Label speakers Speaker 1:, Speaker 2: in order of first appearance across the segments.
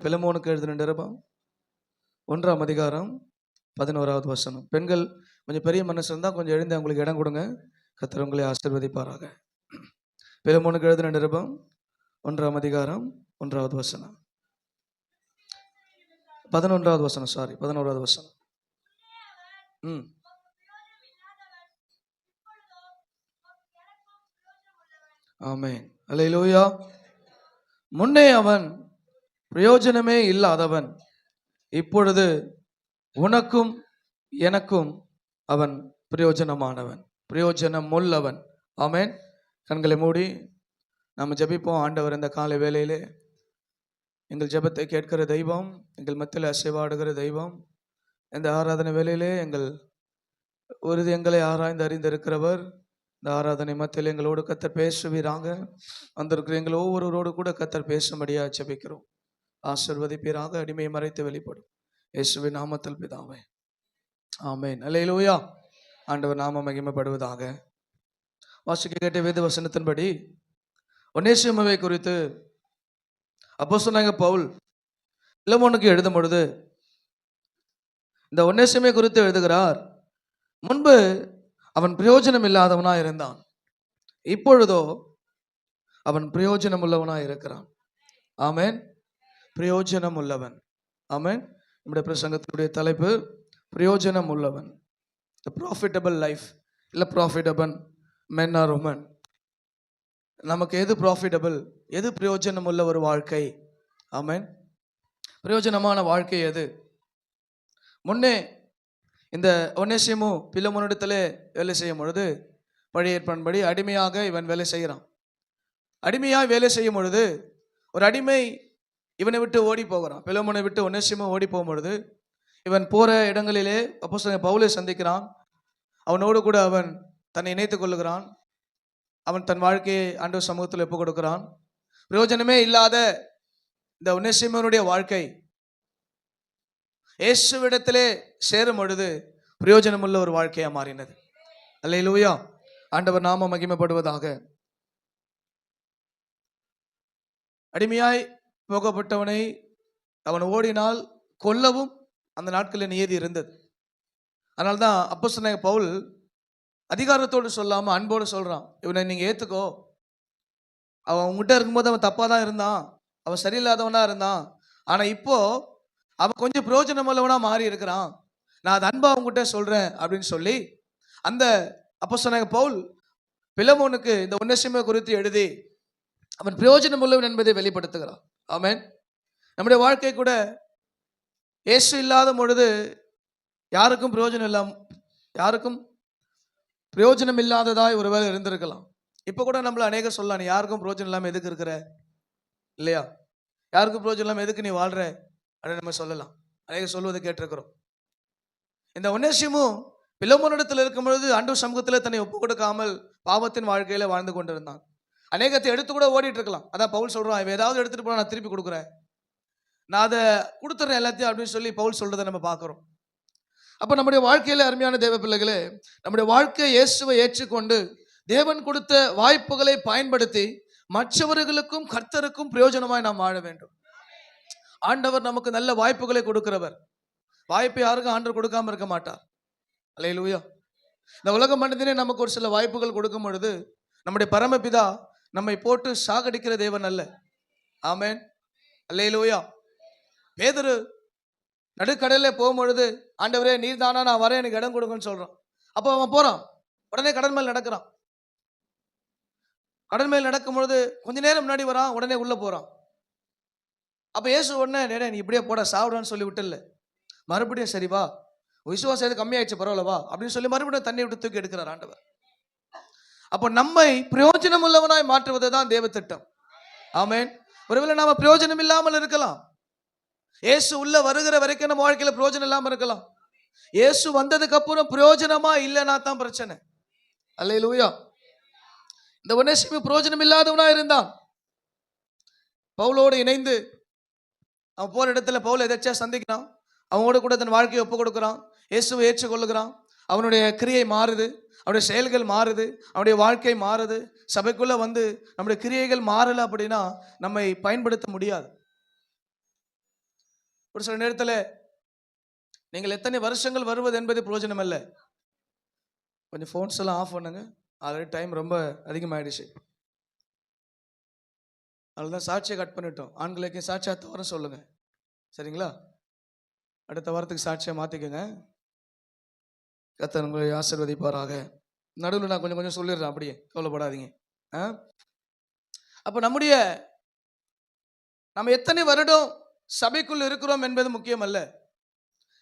Speaker 1: பிலமோனுக்கு எழுதின நிருபம் 1ஆம் அதிகாரம் 11வது வசனம். பெண்கள் கொஞ்சம் பெரிய மனசு இருந்தால் கொஞ்சம் எழுந்து அவங்களுக்கு இடம் கொடுங்க. கர்த்தர் உங்களை ஆசீர்வதிப்பாராக. பிலமோனுக்கு எழுதின நிருபம் 1ஆம் அதிகாரம் 1வது வசனம். 11வது வசனம். 11வது வசனம். ஆமென். அல்லேலூயா. முன்னே அவன் பிரயோஜனமே இல்லாதவன், இப்பொழுது உனக்கும் எனக்கும் அவன் பிரயோஜனமானவன், பிரயோஜனம் உள்ளவன். ஆமென். கண்களை மூடி நாம் ஜெபிப்போம். ஆண்டவர் இந்த காலை வேளையிலே எங்கள் ஜெபத்தை கேட்கிற தெய்வம், எங்கள் மத்தியில் அசைவாடுகிற தெய்வம், இந்த ஆராதனை வேளையிலே எங்கள் எங்களை ஆராய்ந்து அறிந்திருக்கிறவர். இந்த ஆராதனை மத்தியில் எங்களோடு கர்த்தர் பேசுவீராங்க. வந்திருக்கிற எங்கள் ஒவ்வொருவரோடு கூட கர்த்தர் பேசும்படியா ஜெபிக்கிறோம். ஆசீர்வதிப்பீராக. அடிமையை மறைத்து வெளிப்படும் இயேசுவின் நாமத்தில் பிதாவே, ஆமென். அல்லேலூயா. ஆண்டவர் நாம மகிமைப்படுவதாக. வாசிக்க கேட்ட வேத வசனத்தின்படி ஒநேசிமுவை குறித்து அப்போஸ்தலனாகிய பவுல் பிலமோனுக்கு எழுதும் பொழுது இந்த ஒநேசிமை குறித்து எழுதுகிறார். முன்பு அவன் பிரயோஜனம் இல்லாதவனாய் இருந்தான், இப்பொழுதோ அவன் பிரயோஜனம் உள்ளவனாய் இருக்கிறான். ஆமென். பிரயோஜனம் உள்ளவன். ஆமென். நம்முடைய பிரசங்கத்தினுடைய தலைப்பு பிரயோஜனம் உள்ளவன். ப்ராஃபிட்டபிள் லைஃப், இல்லை ப்ராஃபிட்டபிள் மென் ஆர் உமன். நமக்கு எது ப்ராஃபிட்டபிள், எது பிரயோஜனம் உள்ள ஒரு வாழ்க்கை? ஆமென். பிரயோஜனமான வாழ்க்கை எது? முன்னே இந்த ஒநேசிமு பிலமோனிடத்திலே வேலை செய்யும் பொழுது பழைய ஏற்பான்படி அடிமையாக இவன் வேலை செய்கிறான். அடிமையாக வேலை செய்யும் பொழுது ஒரு அடிமை இவனை விட்டு ஓடி போகிறான். பிலமோனை விட்டு ஒநேசிமு ஓடி போகும்பொழுது இவன் போகிற இடங்களிலே அப்போஸ்தலன் பவுலை சந்திக்கிறான். அவனோடு கூட அவன் தன்னை இணைத்துக் கொள்ளுகிறான். அவன் தன் வாழ்க்கையை ஆண்டவர் சமூகத்தில் ஒப்புக் கொடுக்கிறான். பிரயோஜனமே இல்லாத இந்த ஒநேசிமுனுடைய வாழ்க்கை இயேசுவிடத்திலே சேரும் பொழுது பிரயோஜனமுள்ள ஒரு வாழ்க்கையாக மாறினது. அல்லேலூயா. ஆண்டவர் நாம மகிமைப்படுவதாக. அடிமையாய் போகப்பட்டவனை அவன் ஓடினால் கொல்லவும் அந்த நாட்களில் நியதி இருந்தது. அதனால்தான் அப்போஸ்தலனாகிய பவுல் அதிகாரத்தோடு சொல்லாமல் அன்போடு சொல்கிறான், இவனை நீங்கள் ஏற்றுக்கோ. அவன் உங்ககிட்ட இருக்கும்போது அவன் தப்பாக தான் இருந்தான், அவன் சரியில்லாதவனாக இருந்தான். ஆனால் இப்போ அவன் கொஞ்சம் பிரயோஜனம் உள்ளவனாக மாறி இருக்கிறான். நான் அது அன்பா அவங்ககிட்ட சொல்கிறேன் அப்படின்னு சொல்லி அந்த அப்போஸ்தலனாகிய பவுல் பிலமோனுக்கு இந்த ஒநேசிமை குறித்து எழுதி அவன் பிரயோஜனம் உள்ளவன் என்பதை வெளிப்படுத்துகிறான். ஆமென். நம்முடைய வாழ்க்கை கூட இயேசு இல்லாத பொழுது யாருக்கும் பிரயோஜனம் இல்லாததாய் ஒருவேளை இருந்திருக்கலாம். இப்போ கூட நம்மள அநேக சொல்லலாம், நீ யாருக்கும் பிரயோஜனம் இல்லாமல் எதுக்கு இருக்கிற, இல்லையா? யாருக்கும் பிரயோஜனம் இல்லாமல் எதுக்கு நீ வாழ்ற அப்படின்னு நம்ம சொல்லலாம். அநேக சொல்வதை கேட்டிருக்கிறோம். இந்த ஒநேசிமு பிலமோனிடத்தில் இருக்கும் பொழுது ஆண்டவர் சமூகத்தில் தன்னை ஒப்பு கொடுக்காமல் பாவத்தின் வாழ்க்கையில வாழ்ந்து கொண்டிருந்தான். அநேகத்தை எடுத்து கூட ஓடிட்டு இருக்கலாம். அதான் பவுல் சொல்றான், இவன் ஏதாவது எடுத்துட்டு போனா நான் திருப்பி கொடுக்குறேன், நான் அதை கொடுத்துறேன் எல்லாத்தையும் அப்படின்னு சொல்லி பவுல் சொல்றதை நம்ம பார்க்கிறோம். அப்போ நம்முடைய வாழ்க்கையில அருமையான தேவ பிள்ளைகளே, நம்முடைய வாழ்க்கை இயேசுவை ஏற்றுக்கொண்டு தேவன் கொடுத்த வாய்ப்புகளை பயன்படுத்தி மற்றவர்களுக்கும் கர்த்தருக்கும் பிரயோஜனமாய் நாம் வாழ வேண்டும். ஆண்டவர் நமக்கு நல்ல வாய்ப்புகளை கொடுக்கிறவர். வாய்ப்பை யாருக்கும் ஆண்டவர் கொடுக்காம இருக்க மாட்டார். அல்லேலூயா. இந்த உலக மனிதனே நமக்கு ஒரு சில வாய்ப்புகள் கொடுக்கும் பொழுது நம்முடைய பரமபிதா நம்மை போட்டு சாகடிக்கிற தேவன் அல்ல. ஆமென். அல்லேலூயா. பேதுரு நடுக்கடலில் போகும்பொழுது ஆண்டவரே நீர் தானா, நான் வரேன், எனக்கு இடம் கொடுங்கன்னு சொல்றான். அப்போ அவன் போறான், உடனே கடல் மேல் நடக்கிறான். கடல் மேல் நடக்கும் பொழுது கொஞ்ச நேரம் முன்னாடி வரான், உடனே உள்ள போறான். அப்போ இயேசு உடனே நீ இப்படியே போட சாப்பிடான்னு சொல்லி விட்டுல, மறுபடியும் சரி வா, விசுவாசம் எது கம்மியாயிடுச்சு பரவாயில்லவா அப்படின்னு சொல்லி மறுபடியும் தண்ணி விட்டு தூக்கி எடுக்கிறார் ஆண்டவர். அப்போ நம்மை பிரயோஜனம் உள்ளவனாய் மாற்றுவது தான் தேவ திட்டம். ஆமென். ஒருவேளை நாம பிரயோஜனம் இல்லாமல் இருக்கலாம். இயேசு உள்ள வருகிற வரைக்கும் நம்ம வாழ்க்கையில பிரயோஜனம் இல்லாமல் இருக்கலாம். இயேசு வந்ததுக்கு அப்புறம் பிரயோஜனமா இல்லைன்னா தான் பிரச்சனை. அல்லேலூயா. இந்த ஒநேசிமு பிரயோஜனம் இல்லாதவனா இருந்தான். பவுலோடு இணைந்து அவன் போற இடத்துல பவுல் எதாச்சா சந்திக்கிறான், அவனோட கூட தன் வாழ்க்கையை ஒப்பு கொடுக்குறான், இயேசுவை ஏற்றுக்கொள்ளுகிறான். அவனுடைய கிரியை மாறுது, அவனுடைய செயல்கள் மாறுது, அவனுடைய வாழ்க்கை மாறுது. சபைக்குள்ள வந்து நம்முடைய கிரியைகள் மாறலை அப்படின்னா நம்மை பயன்படுத்த முடியாது. ஒரு சில நேரத்தில் நீங்கள் எத்தனை வருஷங்கள் வருவது என்பது பிரயோஜனம் அல்ல. கொஞ்சம் ஃபோன்ஸ் எல்லாம் ஆஃப் பண்ணுங்க. ஆல்ரெடி டைம் ரொம்ப அதிகமாகிடுச்சு. அதுதான் சாட்சியை கட் பண்ணிட்டோம். ஆண்களுக்கு சாட்சியாக அடுத்த வாரம் சொல்லுங்க, சரிங்களா? அடுத்த வாரத்துக்கு சாட்சியை மாற்றிக்கோங்க. கர்த்தர் உங்களை ஆசீர்வதிப்பாராக. நடுவில் நான் கொஞ்சம் கொஞ்சம் சொல்லிடுறேன், அப்படியே கவலைப்படாதீங்க. அப்போ நம்ம எத்தனை வருடம் சபைக்குள் இருக்கிறோம் என்பது முக்கியம் அல்ல,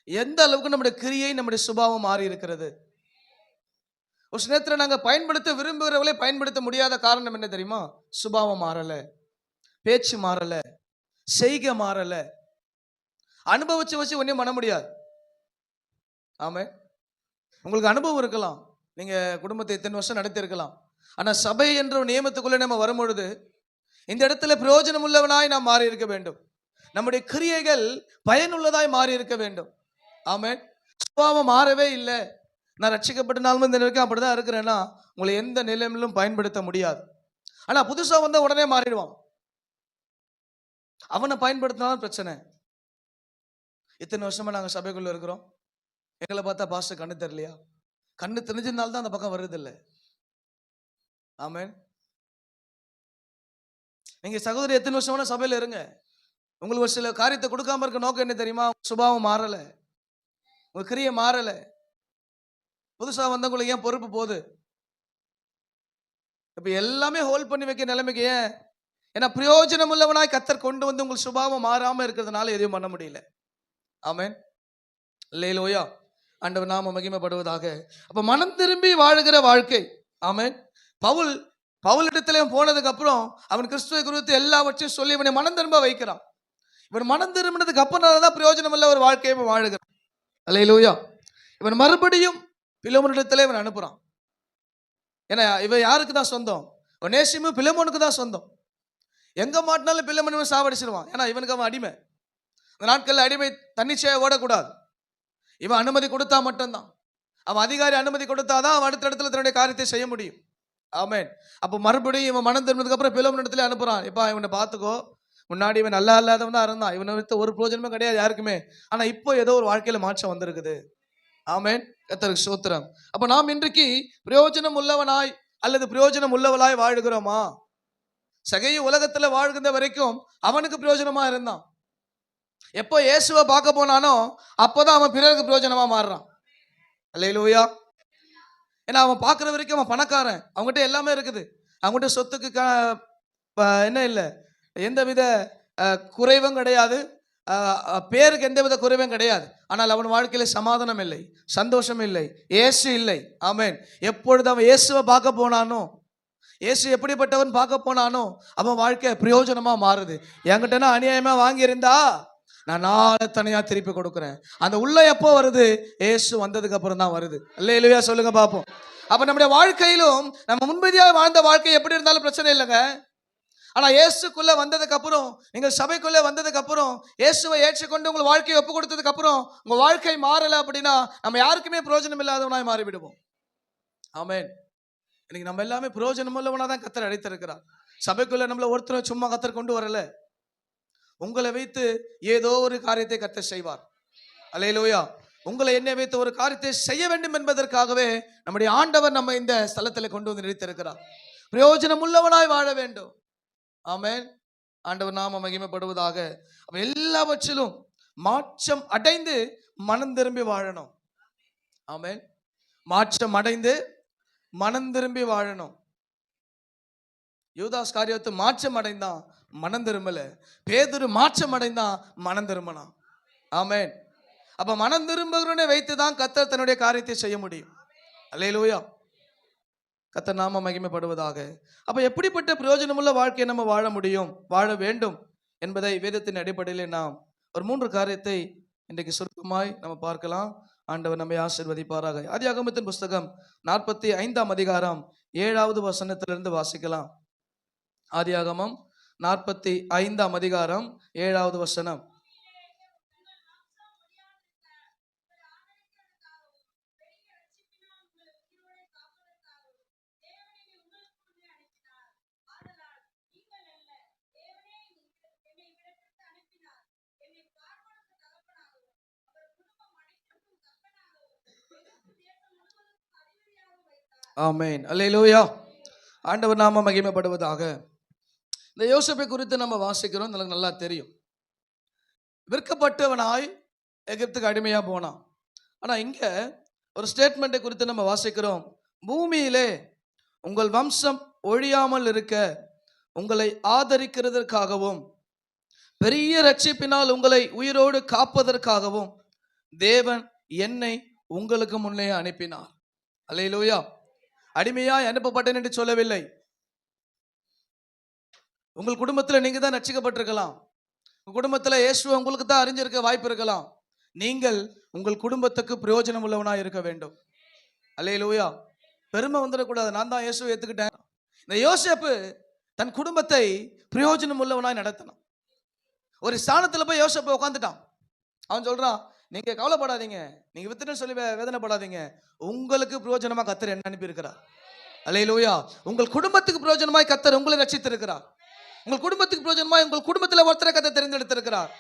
Speaker 1: எந்த அளவுக்கு நம்முடைய கிரியை நம்முடைய சுபாவம் மாறி இருக்கிறது. ஒரு சில நேரத்தில் நாங்கள் பயன்படுத்த விரும்புகிறவர்களே பயன்படுத்த முடியாத காரணம் என்ன தெரியுமா? சுபாவம் மாறல, பேச்சு மாறல, செய்கை மாறல. அனுபவிச்சு வச்சு ஒன்றும் பண்ண முடியாது. ஆமே, உங்களுக்கு அனுபவம் இருக்கலாம், நீங்க குடும்பத்தை இத்தனை வருஷம் நடத்தி இருக்கலாம். ஆனா சபை என்ற ஒரு நியமத்துக்குள்ளே நம்ம வரும்பொழுது இந்த இடத்துல பிரயோஜனம் உள்ளவனாய் நாம் மாறி இருக்க வேண்டும். நம்முடைய கிரியைகள் பயனுள்ளதாய் மாறி இருக்க வேண்டும். ஆமென். சுபாவம் மாறவே இல்லை, நான் ரட்சிக்கப்பட்டனாலும் இந்த நிலைக்கு அப்படிதான் இருக்கிறேன்னா உங்களை எந்த நிலையிலும் பயன்படுத்த முடியாது. ஆனா புதுசா வந்த உடனே மாறிடுவான். அவனை பயன்படுத்தினாலும் பிரச்சனை. இத்தனை வருஷமா நாங்க சபைக்குள்ள இருக்கிறோம், எங்களை பார்த்தா பாஸ்டர் கண்ணு தெரியலையா? கண்ணு தெரிஞ்சதுனால்தான் அந்த பக்கம் வருது இல்லை. ஆமென். நீங்க சகோதரி எத்தனை வருஷமான சபையில இருங்க, உங்களுக்கு ஒரு சில காரியத்தை கொடுக்காம இருக்க நோக்கம் என்ன தெரியுமா? சுபாவம் மாறல, உங்க கிரியை மாறல. புதுசா வந்தவங்களுக்கு ஏன் பொறுப்பு போகுது? இப்ப எல்லாமே ஹோல்ட் பண்ணி வைக்க நிலைமைக்கு ஏன்? ஏன்னா பிரயோஜனம் உள்ளவனாய் கர்த்தர் கொண்டு வந்து உங்கள் சுபாவம் மாறாம இருக்கிறதுனால எதையும் பண்ண முடியல. ஆமென். அல்லேலூயா. ஆண்டவர் நாம மகிமைப்படுவதாக. அப்ப மனம் திரும்பி வாழுகிற வாழ்க்கை. ஆமென். பவுலிடத்துல போனதுக்கு அப்புறம் அவன் கிறிஸ்துவை குறித்து எல்லாவற்றையும் சொல்லி இவனை மனம் திரும்ப வைக்கிறான். இவன் மனம் திரும்பினதுக்கு அப்புறம் தான் பிரயோஜனம் உள்ள ஒரு வாழ்க்கையை வாழுகிறான். அல்லேலூயா. இவன் மறுபடியும் பிலோமோனிடத்துல இவன் அனுப்புறான். ஏன்னா இவன் யாருக்கு தான் சொந்தம்? நேசிமும் பிலோமோனுக்கு தான் சொந்தம். எங்க மாட்டினாலும் பிலோமோன் சாவடிச்சிருவான். ஏன்னா இவனுக்கு அவன் அடிமை. அந்த நாட்களில் அடிமை தன்னிச்சையாக ஓடக்கூடாது. இவன் அனுமதி கொடுத்தா மட்டும்தான், அவன் அதிகாரி அனுமதி கொடுத்தாதான் அவன் அடுத்த இடத்துல தன்னுடைய காரியத்தை செய்ய முடியும். ஆமென். அப்போ மறுபடியும் இவன் மனம் திரும்பினதுக்கு அப்புறம் பிலோமோன் இடத்துல அனுப்புறான். இப்ப இவனை பார்த்துக்கோ, முன்னாடி இவன் நல்லா இல்லாதவன் தான் இருந்தான், இவனை விட்டு ஒரு பிரயோஜனமே கிடையாது யாருக்குமே. ஆனா இப்போ ஏதோ ஒரு வாழ்க்கையில மாற்றம் வந்திருக்குது. ஆமென். கர்த்தருக்கு ஸ்தோத்திரம். அப்ப நாம் இன்றைக்கு பிரயோஜனம் உள்ளவனாய் அல்லது பிரயோஜனம் உள்ளவளாய் வாழுகிறோமா? சகையை உலகத்துல வாழ்கின்ற வரைக்கும் அவனுக்கு பிரயோஜனமா இருந்தான். எப்போ இயேசுவை பார்க்க போனானோ அப்போதான் அவன் பிறருக்கு பிரயோஜனமா மாறுறான். அல்லேலூயா. ஏன்னா அவன் பார்க்குற வரைக்கும் அவன் பணக்காரன், அவங்ககிட்ட எல்லாமே இருக்குது, அவங்ககிட்ட சொத்துக்கு என்ன இல்லை, எந்தவித குறைவும் கிடையாது, பேருக்கு எந்தவித குறைவும் கிடையாது. ஆனால் அவன் வாழ்க்கையில சமாதானம் இல்லை, சந்தோஷம் இல்லை, இயேசு இல்லை. ஆமென். எப்பொழுது அவன் இயேசுவை பார்க்க போனானோ, இயேசு எப்படிப்பட்டவன் பார்க்க போனானோ அவன் வாழ்க்கை பிரயோஜனமா மாறுது. என்கிட்ட அநியாயமா வாங்கியிருந்தா நான் நாளை தனியா திருப்பி கொடுக்குறேன். அந்த உள்ள எப்போ வருது? இயேசு வந்ததுக்கு அப்புறம் தான் வருது. அல்லேலூயா சொல்லுங்க பாப்போம். அப்ப நம்முடைய வாழ்க்கையிலும் நம்ம முன்பதியாக வாழ்ந்த வாழ்க்கை எப்படி இருந்தாலும் பிரச்சனை இல்லைங்க. ஆனா இயேசுக்குள்ள வந்ததுக்கு அப்புறம், நீங்கள் சபைக்குள்ள வந்ததுக்கு அப்புறம், இயேசுவை ஏற்றுக்கொண்டு உங்கள் வாழ்க்கையை ஒப்பு கொடுத்ததுக்கு அப்புறம் உங்க வாழ்க்கை மாறல அப்படின்னா நம்ம யாருக்குமே பிரயோஜனம் இல்லாதவனாய் மாறிவிடுவோம். ஆமென். இன்னைக்கு நம்ம எல்லாமே பிரயோஜனம் உள்ளவனா தான் கர்த்தர் அழைத்திருக்கிறார். சபைக்குள்ள நம்மள ஒருத்தர் சும்மா கர்த்தர் கொண்டு வரல, உங்களை வைத்து ஏதோ ஒரு காரியத்தை கர்த்தர் செய்வார். அல்லேலூயா. உங்களை என்னை வைத்து ஒரு காரியத்தை செய்ய வேண்டும் என்பதற்காகவே நம்முடைய ஆண்டவர் நம்ம இந்த ஸ்தலத்தில் கொண்டு வந்து நிறுத்தியிருக்கிறார். பிரயோஜனம் உள்ளவனாய் வாழ வேண்டும். ஆமென். ஆண்டவர் நாம மகிமைப்படுவதாக. அப்ப எல்லாவற்றிலும் மாற்றம் அடைந்து மனம் திரும்பி வாழணும். ஆமென். மாற்றம் அடைந்து மனம் திரும்பி வாழணும். யூதாஸ் காரியத்து மாற்றம் அடைந்தான், மனம் திரும்பல. பேதுரு மாற்றம் அடைந்தான், மனம் திரும்பினான். ஆமென். அப்ப மனம் திரும்புகிறவனை வைத்துதான் கர்த்தர் தன்னுடைய காரியத்தை செய்ய முடியும். அல்லேலூயா. கர்த்தர் நாம மகிமைப்படுவதாக. அப்ப எப்படிப்பட்ட பிரயோஜனமுள்ள வாழ்க்கையை நம்ம வாழ முடியும், வாழ வேண்டும் என்பதை வேதத்தின் அடிப்படையில் நாம் ஒரு 3 காரியத்தை இன்றைக்கு சுருக்கமாய் நம்ம பார்க்கலாம். ஆண்டவர் நம்மை ஆசீர்வதிப்பாராக. ஆதியாகமத்தின் புஸ்தகம் 45ஆம் அதிகாரம் 7வது வசனத்திலிருந்து வாசிக்கலாம். ஆதியாகமம் 45ஆம் அதிகாரம் 7வது வசனம். ஆமென். அல்லேலூயா. ஆண்டவர் நாம மகிமைப்படுவதாக. இந்த யோசேப்பை குறித்து நம்ம வாசிக்கிறோம், நமக்கு நல்லா தெரியும். விற்கப்பட்டவனாய் எகிப்துக்கு அடிமையா போனான். ஆனா இங்க ஒரு ஸ்டேட்மெண்ட்டை குறித்து நம்ம வாசிக்கிறோம். பூமியிலே உங்கள் வம்சம் ஒழியாமல் இருக்க உங்களை ஆதரிக்கிறதற்காகவும் பெரிய ரட்சிப்பினால் உங்களை உயிரோடு காப்பதற்காகவும் தேவன் என்னை உங்களுக்கு முன்னே அனுப்பினார். அல்லேலூயா. அடிமையாய் அனுப்பப்பட்டேன் என்று சொல்லவில்லை. உங்கள் குடும்பத்தில் நீங்க தான் ரட்சிக்கப்பட்டிருக்கலாம். உங்க குடும்பத்தில் இயேசுவை உங்களுக்கு தான் அறிஞ்சிருக்க வாய்ப்பு இருக்கலாம். நீங்கள் உங்கள் குடும்பத்துக்கு பிரயோஜனம் உள்ளவனாய் இருக்க வேண்டும். அல்லேலூயா. பெருமை வந்துடக்கூடாது, நான் தான் இயேசுவை ஏத்துக்கிட்டேன். இந்த யோசேப்பு தன் குடும்பத்தை பிரயோஜனம் உள்ளவனாய் நடத்தணும். ஒரு ஸ்தானத்துல போய் யோசேப்பு உட்காந்துட்டான். அவன் சொல்றான், நீங்க கவலைப்படாதீங்க, நீங்க வித்துன்னு சொல்லி வேதனைப்படாதீங்க, உங்களுக்கு பிரயோஜனமா கர்த்தர் என்ன அனுப்பி இருக்கிறார். அல்லேலூயா. உங்கள் குடும்பத்துக்கு பிரயோஜனமாய் கர்த்தர் உங்களை ரட்சித்திருக்கிறார். உங்கள் குடும்பத்துக்கு பிரயோஜனமாய் உங்கள் குடும்பத்தில் ஒருத்தரை கர்த்தர் தெரிந்தெடுத்திருக்கிறார்.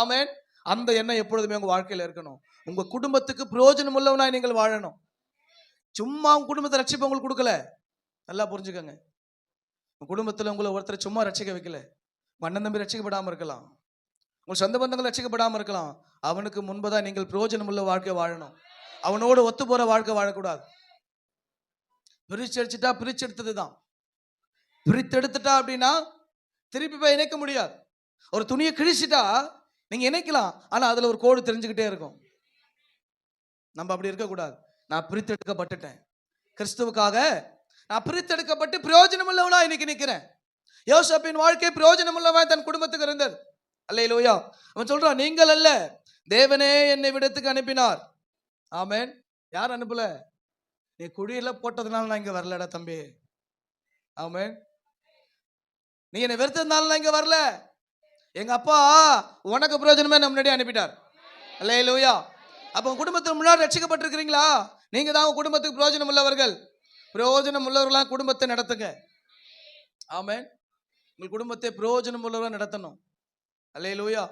Speaker 1: ஆமென். அந்த எண்ணம் எப்பொழுதுமே உங்க வாழ்க்கையில இருக்கணும். உங்க குடும்பத்துக்கு பிரயோஜனம் உள்ளவனாய் நீங்கள் வாழணும். சும்மா உங்க குடும்பத்தை ரட்சிப்பு உங்களுக்கு கொடுக்கல. நல்லா புரிஞ்சுக்கங்க. உங்க குடும்பத்தில் உங்களை ஒருத்தரை சும்மா ரட்சிக்க வைக்கல. உங்க அண்ணன் தம்பி ரட்சிக்கப்படாம இருக்கலாம், உங்கள் சொந்த பந்தங்கள் ரட்சிக்கப்படாம இருக்கலாம். அவனுக்கு முன்பதான் நீங்கள் பிரயோஜனம் உள்ள வாழ்க்கை வாழணும். அவனோடு ஒத்து போற வாழ்க்கை வாழக்கூடாது. பிரிச்செடுத்துட்டா பிரிச்செடுத்தது தான். பிரித்தெடுத்துட்டா அப்படின்னா திருப்பி போய் இணைக்க முடியாது. ஒரு துணியை கிழிச்சிட்டா நீங்க இணைக்கலாம், ஆனா அதுல ஒரு கோடு தெரிஞ்சுக்கிட்டே இருக்கும். நம்ம அப்படி இருக்கக்கூடாது. நான் பிரித்தெடுக்கப்பட்டுட்டேன் கிறிஸ்துவுக்காக. நான் பிரித்தெடுக்கப்பட்டு பிரயோஜனம் உள்ளவனா இன்னைக்கு நிற்கிறேன். யோசேப்பின் வாழ்க்கை பிரயோஜனம் உள்ளவன் தன் குடும்பத்துக்கு இருந்தது. அல்லேலூயா. அவன் சொல்றான், நீங்கள் அல்ல, தேவனே என்னை விடத்துக்கு அனுப்பினார். ஆமென். யார் அனுப்பல? நீ குடியில போட்டதுனால நான் இங்க வரலடா தம்பி. ஆமென். நீ என்னை வெறுத்ததுனால நான் இங்க வரல. எங்க அப்பா உனக்கு பிரயோஜனமே நம்ம முன்னாடி அனுப்பிட்டார். அல்லேலூயா. அப்ப உங்க குடும்பத்தில் முன்னாடி ரட்சிக்கப்பட்டிருக்கிறீங்களா? நீங்க தான் உங்க குடும்பத்துக்கு பிரயோஜனம் உள்ளவர்கள். பிரயோஜனம் உள்ளவர்களா குடும்பத்தை நடத்துங்க. ஆமென். உங்கள் குடும்பத்தை பிரயோஜனம் உள்ளவர்களா நடத்தணும். அல்லேலூயா.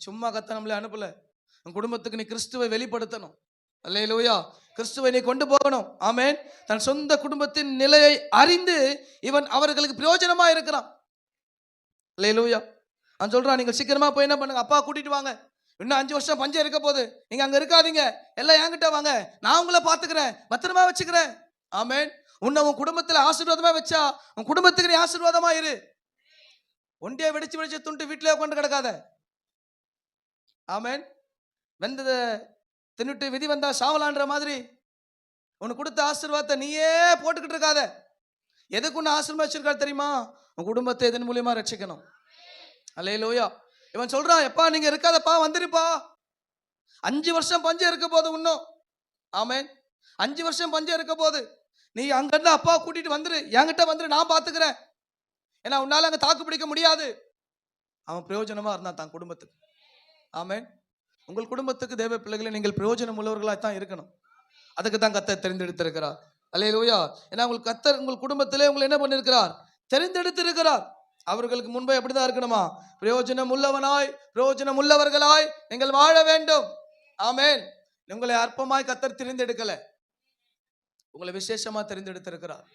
Speaker 1: சும்மா கர்த்தர் நம்மளை அனுப்பல. உன் குடும்பத்துக்கு நீ கிறிஸ்துவை வெளிப்படுத்தணும். அல்லேலூயா. கிறிஸ்துவை நீ கொண்டு போகணும். ஆமென். தன் சொந்த குடும்பத்தின் நிலையை அறிந்து இவன் அவர்களுக்கு பிரயோஜனமா இருக்கிறான். அல்லேலூயா. அவன் சொல்றான், நீங்கள் சீக்கிரமா போய் என்ன பண்ணுங்க, அப்பா கூட்டிட்டு வாங்க, இன்னும் 5 வருஷம் பஞ்சம் இருக்க போது, நீங்க அங்க இருக்காதீங்க, எல்லாம் என்கிட்ட வாங்க, நான் உங்களை பாத்துக்கிறேன், பத்திரமா வச்சுக்கிறேன். ஆமென். உன்னை உன் குடும்பத்துல ஆசீர்வாதமா வச்சா உன் குடும்பத்துக்கு நீ ஆசீர்வாதமா இரு. ஒண்டியா வெடிச்சு வெடிச்சு துண்டு வீட்டிலே உட்காந்து கிடக்காத. ஆமென். வெந்ததை தின்னுட்டு விதி வந்தா சாவலான்ற மாதிரி உனக்கு கொடுத்த ஆசீர்வாதத்தை நீயே போட்டுக்கிட்டு இருக்காத. எதுக்கு உன்னை ஆசீர்வதிச்சிருக்காரு தெரியுமா? உன் குடும்பத்தை இதன் மூலியமா ரட்சிக்கணும். அல்லேலூயா. இவன் சொல்றான், எப்பா நீங்க இருக்காதப்பா, வந்துருப்பா, 5 வருஷம் பஞ்சம் இருக்க போது இன்னும். ஆமென். 5 வருஷம் பஞ்சம் இருக்க போது நீ அங்கிருந்து அப்பா கூட்டிட்டு வந்துரு, என்கிட்ட வந்துரு, நான் பாத்துக்கிறேன். ஏன்னா உன்னால அங்க தாக்கு பிடிக்க முடியாது. அவன் பிரயோஜனமா இருந்தான் தன் குடும்பத்துக்கு. ஆமென். உங்கள் குடும்பத்துக்கு தேவ பிள்ளைகளை நீங்கள் பிரயோஜனம் உள்ளவர்களாக தான் இருக்கணும். அதுக்கு தான் கர்த்தர் தெரிந்தெடுத்திருக்கிறார். அல்லேலூயா. ஏன்னா உங்களுக்கு கர்த்தர் உங்கள் குடும்பத்திலே உங்களை என்ன பண்ணிருக்கிறார்? தெரிந்தெடுத்திருக்கிறார். அவர்களுக்கு முன்பே எப்படிதான் இருக்கணுமா? பிரயோஜனம் உள்ளவனாய் பிரயோஜனம் உள்ளவர்களாய் நீங்கள் வாழ வேண்டும். ஆமென். உங்களை அற்பமாய் கர்த்தர் தெரிந்தெடுக்கல, உங்களை விசேஷமா தெரிந்தெடுத்திருக்கிறார்.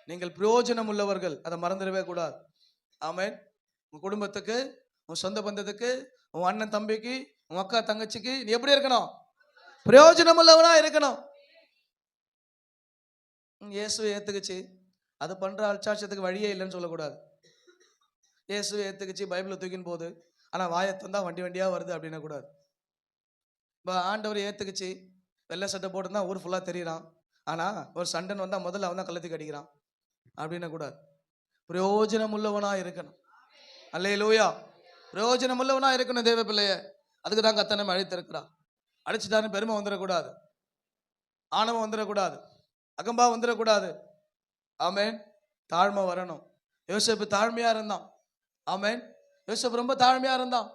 Speaker 1: நீங்கள் பிரயோஜனம் உள்ளவர்கள், அதை மறந்துடவே கூடாது. ஆமென். உன் குடும்பத்துக்கு, உன் சொந்த பந்தத்துக்கு, உன் அண்ணன் தம்பிக்கு, உன் அக்கா தங்கச்சிக்கு நீ எப்படி இருக்கணும்? பிரயோஜனம் உள்ளவனா இருக்கணும். இயேசுவை ஏத்துக்குச்சு, அது பண்ற அல்சாட்சத்துக்கு வழியே இல்லைன்னு சொல்லக்கூடாது. இயேசுவை ஏத்துக்குச்சு, பைபிளை தூக்கின் போது, ஆனா வாயத்தம் தான் வண்டி வண்டியா வருது அப்படின்ன கூடாது. ஆண்டவர் ஏத்துக்குச்சு, வெள்ளை சட்டை போட்டுதான் ஊர் ஃபுல்லா தெரியுறான், ஆனா ஒரு சண்டன் வந்தா முதல்ல அவன் தான் கழுத்துக்கு அடிக்கிறான் அப்படின்ன கூடாது. பிரயோஜனம் உள்ளவனா இருக்கணும். அல்லேலூயா. பிரயோஜனம் உள்ளவனா இருக்கணும் தேவ பிள்ளைய. அதுக்கு தான் கர்த்தர் நம்மை அழைத்திருக்கிறார். அழைச்சிட்டாருன்னு பெருமை வந்துடக்கூடாது, ஆணவம் வந்துடக்கூடாது, அகம்பா வந்துடக்கூடாது. ஆமென். தாழ்மை வரணும். யோசேப்பு தாழ்மையா இருந்தான். ஆமென். யோசேப்பு ரொம்ப தாழ்மையா இருந்தான்.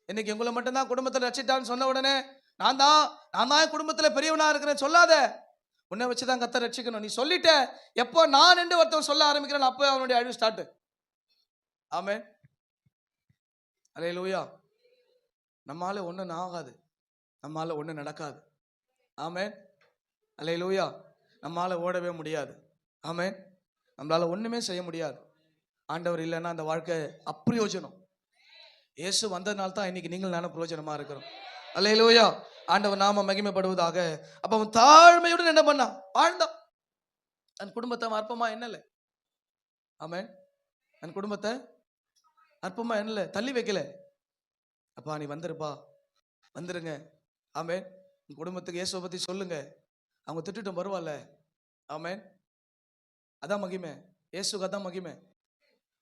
Speaker 1: இன்னைக்கு உங்களை மட்டும்தான் குடும்பத்தில் ரட்சிட்டான்னு சொன்ன உடனே நான் தான் குடும்பத்தில் பெரியவனா இருக்கிறேன் சொல்லாத. உன்னை வச்சுதான் கர்த்தர் ரட்சிக்கணும். நீ சொல்லிட்ட, எப்போ நான் என்று ஒருத்தன் சொல்ல ஆரம்பிக்கிறேன், அப்போ அவனுடைய அழிவு ஸ்டார்ட். ஆமென். அல்லேலூயா. நம்மால ஒன்றும் ஆகாது, நம்மால ஒன்றும் நடக்காது. ஆமென். அல்லேலூயா. நம்மளால ஓடவே முடியாது. ஆமென். நம்மளால ஒண்ணுமே செய்ய முடியாது. ஆண்டவர் இல்லைன்னா அந்த வாழ்க்கை அப்பிரயோஜனம். இயேசு வந்ததுனால தான் இன்னைக்கு நீங்கள் நானும் பிரயோஜனமா இருக்கிறோம். அல்லேலூயா. ஆண்டவர் நாம மகிமைப்படுவதாக. அப்ப அவன் தாழ்மையுடன் என்ன பண்ணான்? வாழ்ந்தான். தன் குடும்பத்தை அற்பமா என்னல. ஆமென். தன் குடும்பத்தை அற்பமா என்னல தள்ளி வைக்கல. அப்பா நீ வந்துருப்பா, வந்துருங்க. ஆமென். உன் குடும்பத்துக்கு இயேசுவை பத்தி சொல்லுங்க. அவங்க திட்டுட்டும் பரவாயில்ல. ஆமென். அதான் மகிமை. இயேசுக்கு அதான் மகிமை.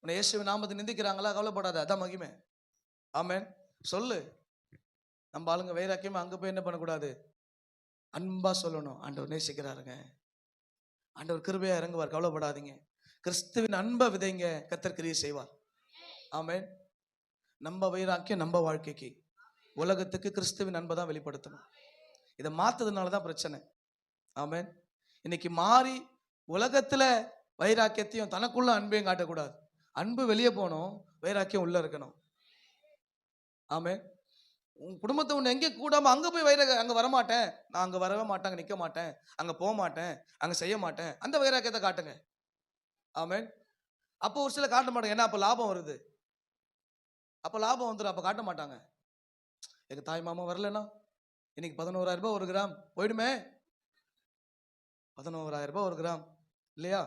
Speaker 1: உன்னை இயேசுவின் நாமத்தை நிந்திக்கிறாங்களா, கவலைப்படாத, அதான் மகிமை. ஆமென். சொல்லு. நம்ம ஆளுங்க வைராக்கியமா அங்க போய் என்ன பண்ணக்கூடாது? அன்பா சொல்லணும். ஆண்டவர் நேசிக்கிறாருங்க, ஆண்டவர் கிருபையா இறங்குவார், கவலைப்படாதீங்க. கிறிஸ்துவின் அன்பை விதைங்க, கர்த்தர் கிரியை செய்வார். ஆமென். நம்ம வைராக்கியம் நம்ம வாழ்க்கைக்கு, உலகத்துக்கு கிறிஸ்துவின் அன்பை தான் வெளிப்படுத்தணும். இதை மாத்ததுனால தான் பிரச்சனை. ஆமென். இன்னைக்கு மாறி உலகத்துல வைராக்கியத்தையும் தனக்குள்ள அன்பையும் காட்டக்கூடாது. அன்பு வெளியே போகணும், வைராக்கியம் உள்ள இருக்கணும். ஆமென். உன் குடும்பத்தை ஒன்று எங்கே கூடாம அங்கே போய் அங்கே வரமாட்டேன், நான் அங்கே வரவே மாட்டேன், அங்கே நிற்க மாட்டேன், அங்கே போக மாட்டேன், அங்கே செய்ய மாட்டேன், அந்த வைராக்கியத்தை காட்டுங்க. ஆமென். அப்போ ஒரு சில காட்ட மாட்டாங்க. ஏன்னா அப்போ லாபம் வருது, அப்போ லாபம் வந்துடும், அப்போ காட்ட மாட்டாங்க. எங்கள் தாய் மாமா வரலன்னா இன்னைக்கு 11,000 ரூபாய் ஒரு கிராம் போயிடுமே. 11,000 ரூபாய் ஒரு கிராம் இல்லையா?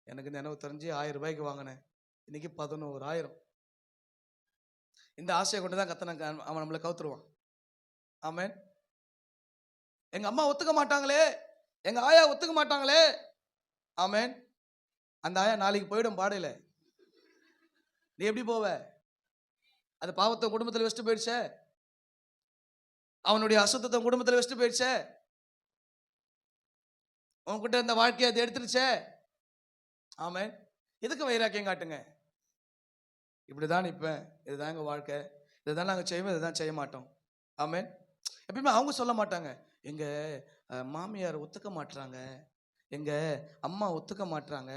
Speaker 1: எனக்கு நினைவு தெரிஞ்சு 1000 ரூபாய்க்கு வாங்கினேன், இன்னைக்கு 11,000. இந்த ஆசையை கொண்டு தான் கத்தனை அவன் நம்மளை கவுத்துருவான். ஆமென். எங்க அம்மா ஒத்துக்க மாட்டாங்களே, எங்க ஆயா ஒத்துக்க மாட்டாங்களே. ஆமென். அந்த ஆயா நாளைக்கு போயிடும் பாடையில. நீ எப்படி போவ? அது பாவத்தை குடும்பத்தில் வச்சுட்டு போயிடுச்சே, அவனுடைய அசுத்தத்தை குடும்பத்தில் வச்சுட்டு போயிடுச்சே, உன்கிட்ட இந்த வாழ்க்கையை அது எடுத்துருச்சே. ஆமென். எதுக்கு வைராக்கியம் காட்டுங்க? இப்படிதான் நிற்பேன், இதுதான் எங்கள் வாழ்க்கை, இதுதான் நாங்கள் செய்வோம், இதுதான் செய்ய மாட்டோம். ஆமென். எப்பயுமே அவங்க சொல்ல மாட்டாங்க, எங்கள் மாமியார் ஒத்துக்க மாட்டுறாங்க, எங்கள் அம்மா ஒத்துக்க மாட்டுறாங்க,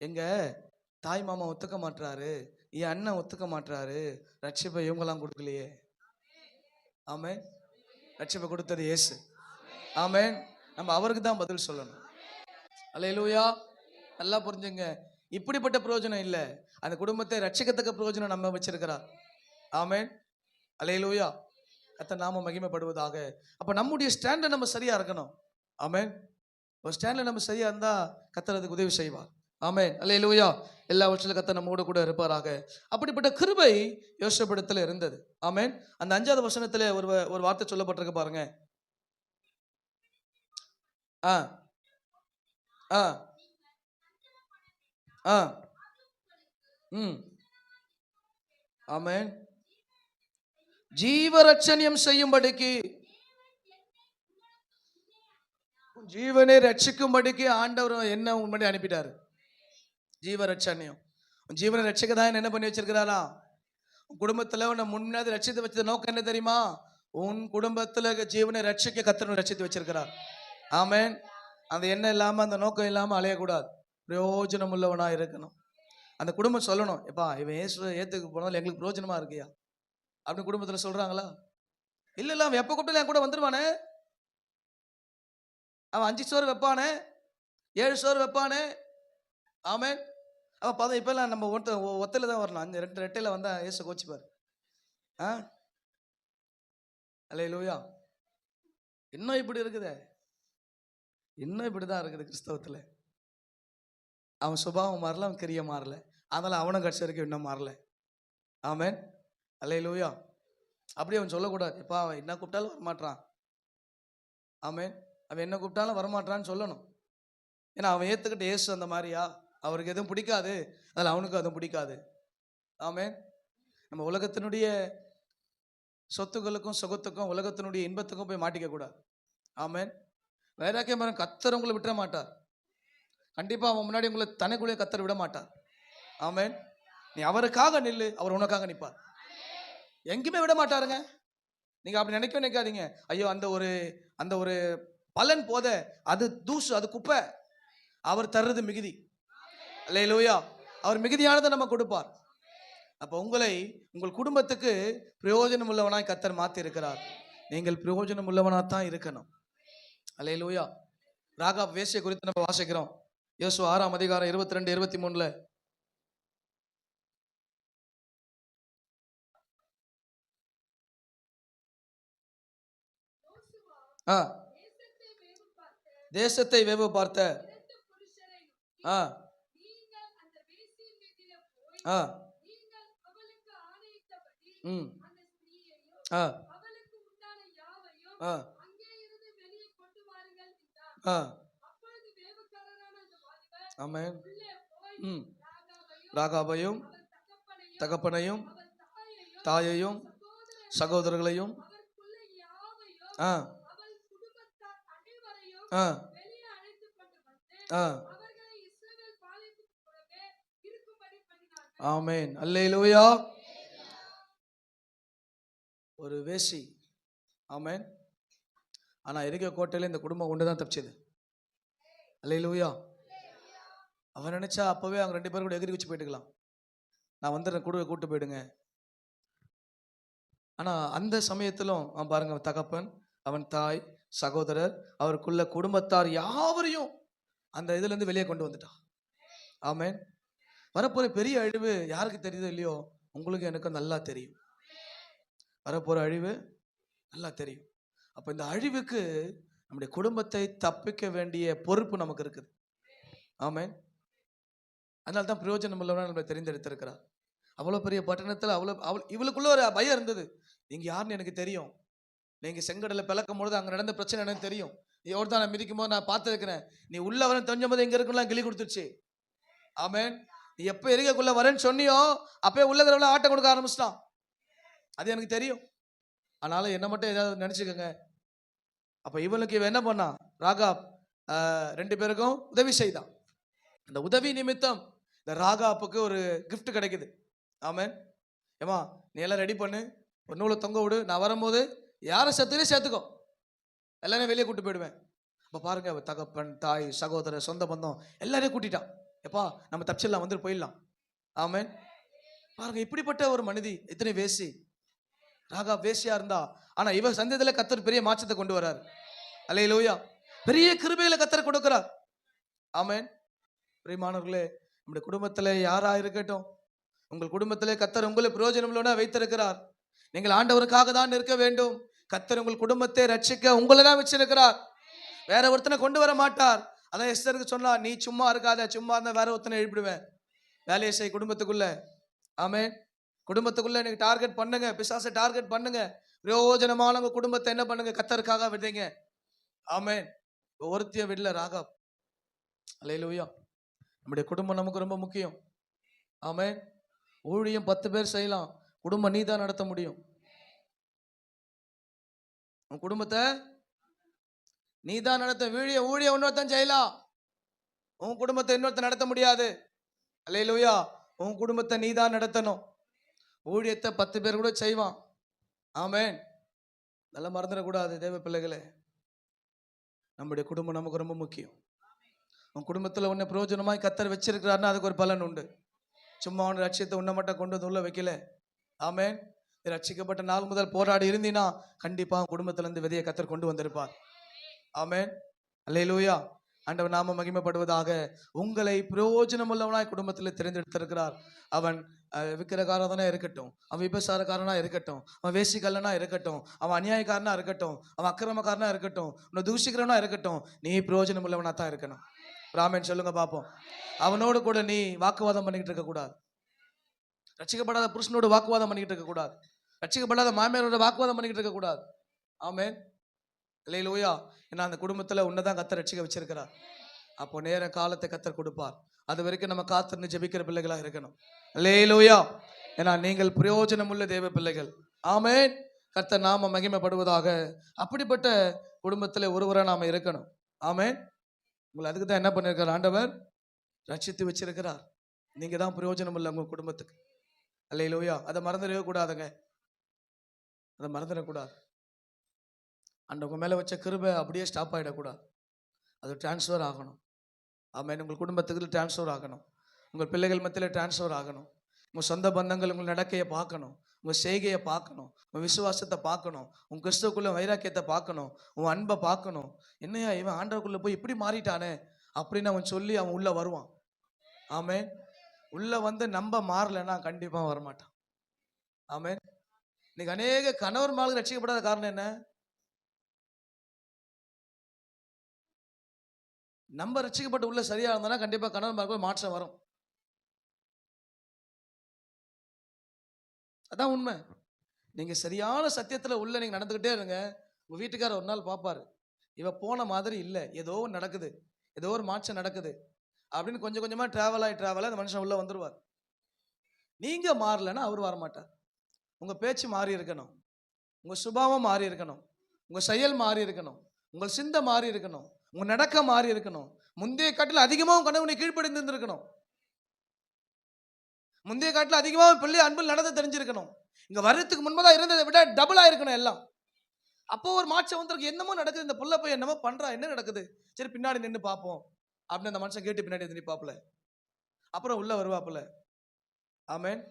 Speaker 1: எங்கள் தாய் மாமா ஒத்துக்க மாட்டுறாரு, என் அண்ணன் ஒத்துக்க மாட்டுறாரு, ரட்சிப்பை இவங்கெல்லாம் கொடுக்கலையே. ஆமென். ரட்சிப்பை கொடுத்தது இயேசு. ஆமென். நம்ம அவருக்கு தான் பதில் சொல்லணும். அல்லேலூயா. நல்லா புரிஞ்சுங்க. இப்படிப்பட்ட பிரயோஜனம் இல்லை, அந்த குடும்பத்தை ரட்சிக்கத்தக்க பிரயோஜனம் நம்ம வச்சிருக்கிறார். ஆமென். அல்லேலூயா. கர்த்தர் நாம மகிமைப்படுவதாக. அப்ப நம்முடைய ஸ்டாண்டர்ட் நம்ம சரியா இருக்கணும். ஆமென். ஒரு ஸ்டாண்ட்ல நம்ம சரியா இருந்தா கர்த்தர் அதுக்கு உதவி செய்வார். ஆமென். அல்லேலூயா. எல்லா வருஷத்துல கர்த்தர் நம்மோடு கூட இருப்பாராக. அப்படிப்பட்ட கிருபை யோசேப்பிடத்துல இருந்தது. ஆமென். அந்த 5வது வசனத்துல ஒரு வார்த்தை சொல்லப்பட்டிருக்கு பாருங்க. ஆ ஆ ஆ ம் ஆமென். ஜீவரட்சணியம் செய்யும்படிக்கு, ஜீவனை ரட்சிக்கும்படிக்கு ஆண்டவர் என்ன முன்னாடி அனுப்பிட்டாரு? ஜீவரட்சணியம். ஜீவனை ரட்சிக்க தான் என்ன பண்ணி வச்சிருக்கிறாரா? குடும்பத்துல உன்னை முன்னாடி ரட்சித்து வச்சது நோக்கம் என்ன தெரியுமா? உன் குடும்பத்துல ஜீவனை ரட்சிக்க கர்த்தர் ரட்சித்து வச்சிருக்கிறார். ஆமென். அந்த எண்ணம் இல்லாம, அந்த நோக்கம் இல்லாம அலையக்கூடாது. பிரயோஜனம் உள்ளவனா இருக்கணும். அந்த குடும்பம் சொல்லணும், எப்பா இவன் இயேசுவை ஏத்துக்கு போனாலும் எங்களுக்கு பிரயோஜனமா இருக்கியா அப்படின்னு குடும்பத்துல சொல்றாங்களா? இல்ல இல்ல, அவன் எப்ப கூப்பிட்டாலும் என் கூட வந்துருவானே, அவன் 5 சோறு வைப்பானே, 7 சோறு வைப்பானே. ஆமென். அவன் இப்பெல்லாம் நம்ம ஒத்தையில தான் வரணும். 2 ரெட்டையில வந்தா இயேசு கோச்சிப்பார். அல்லேலூயா. இன்னும் இப்படி இருக்குதே, இன்னும் இப்படிதான் இருக்குது கிறிஸ்தவத்துல. அவன் சுபாவம் மாறல, அவன் கிரிய மாறல, அதனால அவனும் கடைசி வரைக்கும் இன்னும் மாறல. ஆமென். அல்லேலூயா. அப்படியே அவன் சொல்லக்கூடாது, எப்பா அவன் என்ன கூப்பிட்டாலும் வரமாட்டான். ஆமென். அவன் என்ன கூப்பிட்டாலும் வரமாட்டான்னு சொல்லணும். ஏன்னா அவன் ஏத்துக்கிட்ட இயேசு அந்த மாதிரியா? அவருக்கு எதுவும் பிடிக்காது, அதில் அவனுக்கு அதுவும் பிடிக்காது. ஆமென். நம்ம உலகத்தினுடைய சொத்துக்களுக்கும் சுகத்துக்கும் உலகத்தினுடைய இன்பத்துக்கும் போய் மாட்டிக்க கூடாது. ஆமென். வைராக்கியம் கர்த்தர் உங்களை விட்டுற மாட்டார். கண்டிப்பா அவன் முன்னாடி உங்களை தனக்குள்ளே கர்த்தர் விட மாட்டார். ஆமென். நீ அவருக்காக நில்லு, அவர் உனக்காக நிற்பார். எங்கேயுமே விட மாட்டாருங்க. நீங்க அப்படி நினைக்காதீங்க, ஐயோ அந்த ஒரு பலன் போத, அது தூசு, அது குப்பை. அவர் தர்றது மிகுதி. அல்லேலூயா. அவர் மிகுதியானதை நம்ம கொடுப்பார். அப்ப உங்கள் குடும்பத்துக்கு பிரயோஜனம் உள்ளவனாய் கர்த்தர் மாத்தி இருக்கிறார். நீங்கள் பிரயோஜனம் உள்ளவனா தான் இருக்கணும். அல்லேலூயா. ராகாப் வேசியை குறித்து நம்ம வாசிக்கிறோம். யோசுவா 6ஆம் அதிகாரம் 22, 23. தேசத்தை வேவு பார்த்த ராகாபையும் தகப்பனையும் தாயையும் சகோதரர்களையும் ஆமென். அல்லேலூயா. ஒரு வேசி. ஆமென். ஆனா எரிகோ கோட்டையில இந்த குடும்பம் ஒன்றுதான் தப்பிச்சது. அல்லேலூயா. அவன் நினைச்சா அப்பவே அவங்க 2 பேரும் கூட எகிரி வச்சு போயிட்டுக்கலாம். நான் வந்துடுறேன், கூட்டு போயிடுங்க. ஆனா அந்த சமயத்திலும் அவன் பாருங்க, தகப்பன், அவன் தாய், சகோதரர், அவருக்குள்ள குடும்பத்தார் யாவரையும் அந்த இதுல இருந்து வெளியே கொண்டு வந்துட்டான். ஆமென். வரப்போற பெரிய அழிவு யாருக்கு தெரியுதோ இல்லையோ, உங்களுக்கு எனக்கு நல்லா தெரியும். வரப்போற அழிவு நல்லா தெரியும். அப்ப இந்த அழிவுக்கு நம்முடைய குடும்பத்தை தப்பிக்க வேண்டிய பொறுப்பு நமக்கு இருக்குது. ஆமென். அதனால தான் பிரயோஜனம் உள்ளவனா நம்மளை தெரிந்தெடுத்திருக்கிறார். அவ்வளோ பெரிய பட்டணத்தில் இவளுக்குள்ள ஒரு பயம் இருந்தது. நீங்க யாருன்னு எனக்கு தெரியும். நீங்க செங்கடலை பிளக்கும் பொழுது அங்க நடந்த பிரச்சனை எனக்கு தெரியும். யோர்தானை மிதிக்கும் போது நான் பார்த்துருக்கிறேன். நீ உள்ள வரேன் தெரிஞ்ச போது எங்க இருக்குலாம் கிளி கொடுத்துருச்சு. ஆமென். நீ எப்ப எரிகக்குள்ள வரேன்னு சொன்னியோ அப்பயே உள்ளதெல்லாம் ஆட்டம் கொடுக்க ஆரம்பிச்சிட்டான். அது எனக்கு தெரியும். ஆனாலும் என்ன மட்டும் ஏதாவது நினைச்சுக்கோங்க. அப்ப இவனுக்கு இவன் என்ன பண்ணான்? ராகாப் 2 பேருக்கும் உதவி செய்தான். அந்த உதவி நிமித்தம் இந்த ராகாப்புக்கு ஒரு கிஃப்ட் கிடைக்குது. ஆமென். ஏமா நீ எல்லாம் ரெடி பண்ணு, ஒரு நூலை தொங்க விடு, நான் வரும்போது யாரை சேர்த்துக்கோ, எல்லாரையும் வெளியே கூட்டு போயிடுவேன். அப்போ பாருங்க, தகப்பன், தாய், சகோதரர், சொந்த பந்தம் எல்லாரையும் கூட்டிட்டான். எப்பா நம்ம தப்பிச்சிடலாம், வந்துட்டு போயிடலாம். ஆமென். பாருங்க, இப்படிப்பட்ட ஒரு மனிதி, இத்தனை வேசி. ராகா வேசியா இருந்தா, ஆனா இவ சந்ததியில கர்த்தர் பெரிய மாற்றத்தை கொண்டு வரார். அல்லேலூயா. பெரிய கிருபையில கர்த்தர் கொடுக்கிறார். ஆமென். பிரியமானவர்களே, நம்முடைய குடும்பத்துல யாரா இருக்கட்டும், உங்கள் குடும்பத்திலே கர்த்தர் உங்களை பிரயோஜனமுள்ளவனா வைத்திருக்கிறார். நீங்கள் ஆண்டவருக்காக தான் இருக்க வேண்டும். கர்த்தர் உங்கள் குடும்பத்தை ரட்சிக்க உங்களை தான் வச்சிருக்கிறார். வேற ஒருத்தனை கொண்டு வர மாட்டார். அதான் எஸ்தருக்கு சொன்னா, நீ சும்மா இருக்காத, சும்மா இருந்தா வேற ஒருத்தனை எழுப்பிடுவேன். வேலையை செய் குடும்பத்துக்குள்ள. ஆமென். குடும்பத்துக்குள்ள நீங்க டார்கெட் பண்ணுங்க, பிசாசை டார்கெட் பண்ணுங்க. பிரயோஜனமான உங்க குடும்பத்தை என்ன பண்ணுங்க, கர்த்தருக்காக விடுங்க. ஆமென். ஒருத்திய விடல ராகாப். அல்லேலூயா. நம்முடைய குடும்பம் நமக்கு ரொம்ப முக்கியம். ஆமென். ஊழியம் 10 பேர் செய்யலாம், குடும்பம் நீ தான் நடத்த முடியும். உன் குடும்பத்தை நீ தான் நடத்த. ஊழியம் இன்னொருத்தன் செய்யலாம், உன் குடும்பத்தை இன்னொருத்தன் நடத்த முடியாது. அல்லேலூயா. உன் குடும்பத்தை நீ தான் நடத்தணும். ஊழியத்தை 10 பேர் கூட செய்வான். ஆமென். நல்லா மறந்துடக்கூடாது தேவ பிள்ளைகளே. நம்முடைய குடும்பம் நமக்கு ரொம்ப முக்கியம். உன் குடும்பத்தில் உன்னை பிரயோஜனமாய் கர்த்தர் வச்சிருக்கிறாருன்னா அதுக்கு ஒரு பலன் உண்டு. சும்மா உன் ரட்சியத்தை உன்னை மட்டும் கொண்டு வந்து உள்ள வைக்கல. ஆமென். ரட்சிக்கப்பட்ட நாள் முதல் போராடி இருந்தீனா கண்டிப்பா குடும்பத்துல இருந்து விதையை கர்த்தர் கொண்டு வந்திருப்பார். ஆமென். அல்லேலூயா. ஆண்டவர் நாம மகிமைப்படுவதாக. உங்களை பிரயோஜனம் உள்ளவனாய் குடும்பத்தில் தெரிந்தெடுத்திருக்கிறார். அவன் விக்கிரகாரனா இருக்கட்டும், அவன் விபசாரக்காரனா இருக்கட்டும், அவன் வேசிக்கல்லனா இருக்கட்டும், அவன் அநியாயக்காரனா இருக்கட்டும், அவன் அக்கிரமக்காரனா இருக்கட்டும், உன்னை தூஷிக்கிறவனா இருக்கட்டும், நீ பிரயோஜனம் உள்ளவனா தான் இருக்கணும். ராமன் சொல்லுங்க பாப்போம். அவனோடு கூட நீ வாக்குவாதம் பண்ணிக்கிட்டு இருக்க கூடாது. ரட்சிக்கப்படாத புருஷனோட வாக்குவாதம் பண்ணிக்கிட்டு இருக்க கூடாது. ரட்சிக்கப்படாத மாமியாரோட வாக்குவாதம் பண்ணிக்கிட்டு இருக்க கூடாது. ஆமென். அல்லேலூயா. ஏன்னா அந்த குடும்பத்துல உன்னதான் கர்த்தர் ரட்சிக்க வச்சிருக்கிறார். அப்போ நேர காலத்தை கர்த்தர் கொடுப்பார். அது வரைக்கும் நம்ம காத்திருந்து ஜெபிக்கிற பிள்ளைகளா இருக்கணும். அல்லேலூயா. ஏன்னா நீங்கள் பிரயோஜனம் உள்ள தேவ பிள்ளைகள். ஆமென். கர்த்தர் நாம மகிமைப்படுவதாக. அப்படிப்பட்ட குடும்பத்துல ஒருவரா நாம இருக்கணும். ஆமென். உங்களை அதுக்கு தான் என்ன பண்ணிருக்கார் ஆண்டவர், ரட்சித்து வச்சிருக்கிறார். நீங்க தான் பிரயோஜனம் இல்லை உங்க குடும்பத்துக்கு. அல்லேலூயா. அதை மறந்துடவே கூடாதுங்க. அதை மறந்துடக்கூடாது. அந்த உங்க மேல வச்ச கிருபை அப்படியே ஸ்டாப் ஆகிடக்கூடாது. அது டிரான்ஸ்ஃபர் ஆகணும். ஆமென். உங்கள் குடும்பத்துக்கு டிரான்ஸ்ஃபர் ஆகணும். உங்கள் பிள்ளைகள் மத்தியில் டிரான்ஸ்ஃபர் ஆகணும். உங்கள் சொந்த பந்தங்கள் உங்கள் நடக்கையை பார்க்கணும், உங்கள் செய்கையை பார்க்கணும், உன் விசுவாசத்தை பார்க்கணும், உன் கிறிஸ்துவுக்குள்ள வைராக்கியத்தை பார்க்கணும், உன் அன்பை பார்க்கணும். என்னையா இவன் ஆண்டவருக்குள்ள போய் இப்படி மாறிட்டானே அப்படின்னு அவன் சொல்லி அவன் உள்ள வருவான். ஆமென். உள்ள வந்து நம்ப மாறலைன்னா கண்டிப்பா வரமாட்டான். ஆமென். இன்னைக்கு அநேக கணவன்மார்கள் ரட்சிக்கப்படாத காரணம் என்ன? நம்ம ரட்சிக்கப்பட்டு உள்ள சரியா இருந்தோம்னா கண்டிப்பா கணவன்மார்கள் மாற்றம் வரும். அதான் உண்மை. நீங்க சரியான சத்தியத்துல உள்ள நீங்க நடந்துகிட்டே இருங்க. உங்க வீட்டுக்காரர் ஒரு நாள் பார்ப்பாரு, இவ போன மாதிரி இல்லை, ஏதோ ஒன்று நடக்குது, ஏதோ ஒரு மாற்றம் நடக்குது அப்படின்னு கொஞ்சம் கொஞ்சமா டிராவல் அந்த மனுஷன் உள்ள வந்துருவார். நீங்க மாறலைன்னா அவர் வரமாட்டார். உங்க பேச்சு மாறி இருக்கணும், உங்க சுபாவம் மாறி இருக்கணும், உங்க செயல் மாறி இருக்கணும், உங்கள் சிந்தை மாறி இருக்கணும், உங்க நடக்க மாறி இருக்கணும். முந்தைய காட்டில் அதிகமாக கணவனை கீழ்ப்படிந்து இருக்கணும். முந்தைய காட்டில் அதிகமாக பிள்ளை அன்பில் நடந்து தெரிஞ்சிருக்கணும். இங்க வர்றதுக்கு முன்பதாக இருந்ததை விட டபுளா இருக்கணும் எல்லாம். அப்போ ஒரு மாற்றம் வந்திருக்கு. என்னமோ நடக்குது, இந்த புள்ள போய் என்னமோ பண்றா, என்ன நடக்குது, சரி பின்னாடி நின்று பார்ப்போம் அப்படின்னு அந்த மனுஷன் கேட்டு பின்னாடி நிற்பாப்புல, அப்புறம் உள்ள வருவாப்புல. ஆமென்.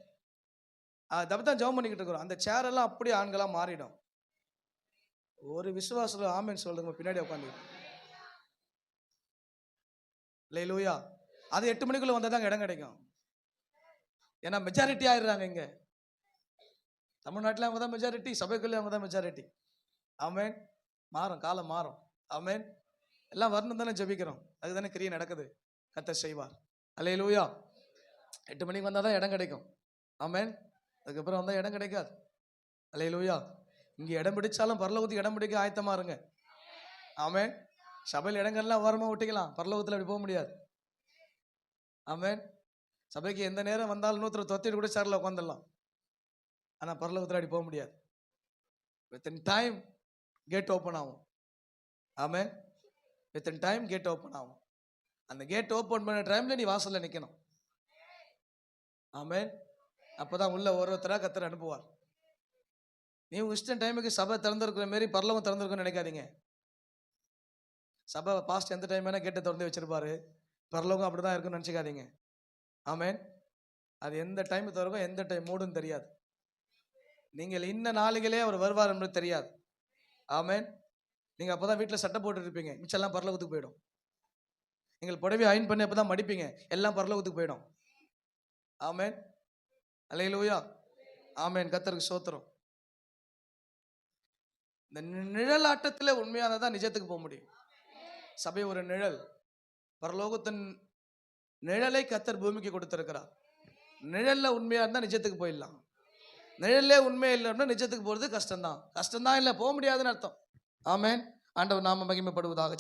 Speaker 1: தான் ஜெபம் பண்ணிக்கிட்டு இருக்கிறோம். அந்த சேர் எல்லாம் அப்படியே ஆண்களா மாறிடும். ஒரு விசுவாசம் ஆமென் சொல்லுங்க பின்னாடி உட்காந்து. அல்லேலூயா. அது 8 மணிக்குள்ள வந்தாதான் இடம் கிடைக்கும். ஏன்னா மெஜாரிட்டி ஆயிடுறாங்க இங்க. தமிழ்நாட்டில் அவங்க தான் மெஜாரிட்டி, சபைக்குள்ளே அவங்க தான் மெஜாரிட்டி. ஆமென். மாறும், காலம் மாறும். ஆமென். எல்லாம் வரணும் தானே ஜெபிக்கிறோம், அதுதானே கிரியை நடக்குது. கர்த்தர் செய்வார். அல்லேலூயா. 8 மணிக்கு வந்தால் தான் இடம் கிடைக்கும். ஆமென். அதுக்கப்புறம் வந்தால் இடம் கிடைக்காது. அல்லேலூயா. இங்கே இடம் பிடிச்சாலும் பரலோகத்துக்கு இடம் பிடிக்க ஆயத்தமா இருங்க. ஆமென். சபையில் இடங்கள்லாம் ஓரமாக ஒட்டிக்கலாம், பரலோகத்தில் அப்படி போக முடியாது. ஆமென். சபைக்கு எந்த நேரம் வந்தாலும் 100 தொத்திட்டு கூட சேர்ல உட்காந்துடலாம், ஆனால் பரலோகத்தில் அப்படி போக முடியாது. வித்தின் டைம் கேட் ஓப்பன் ஆகும். ஆமென். வித்தின் டைம் கேட் ஓப்பன் ஆகும். அந்த கேட் ஓப்பன் பண்ண டைம்ல நீ வாசல்ல நிற்கணும். ஆமென். அப்போதான் உள்ள ஒருத்தராக கர்த்தர் அனுப்புவார். நீ இஷ்டம் டைமுக்கு சபை திறந்திருக்கிற மாரி பரலோகம் திறந்திருக்குன்னு நினைக்காதீங்க. சபை பாஸ்ட் எந்த டைம் வேணா கேட்டை திறந்து வச்சிருப்பாரு, பரலோகம் அப்படிதான் இருக்குன்னு நினச்சிக்காதீங்க. ஆமென். அது எந்த டைம் திறக்கும், எந்த டைம் மூடுன்னு தெரியாது. நீங்கள் இன்ன நாளிகளே அவர் வருவார் என்பது தெரியாது. ஆமென். நீங்கள் அப்போ தான் வீட்டில் சட்டை போட்டு இருப்பீங்க, மிச்சம் எல்லாம் பரலோகத்துக்கு போயிடும். நீங்கள் புடவை அயன் பண்ணி அப்போ தான் மடிப்பீங்க, எல்லாம் பரலோகத்துக்கு போயிடும். ஆமென். அல்லேலூயா. ஆமென். கர்த்தருக்கு ஸ்தோத்திரம். இந்த நிழல் ஆட்டத்தில் உண்மையானதான் நிஜத்துக்கு போக முடியும். சபை ஒரு நிழல். பரலோகத்தின் நிழலை கர்த்தர் பூமிக்கு கொடுத்திருக்கிறார். நிழல்ல உண்மையா இருந்தா நிஜத்துக்கு போயிடலாம். நிழல்லே உண்மை இல்லைன்னா நிஜத்துக்கு போறது கஷ்டம்தான். கஷ்டம்தான் இல்லை, போக முடியாதுன்னு அர்த்தம். ஆமென். ஆண்டவர் நாம மகிமைப்படுவதாக.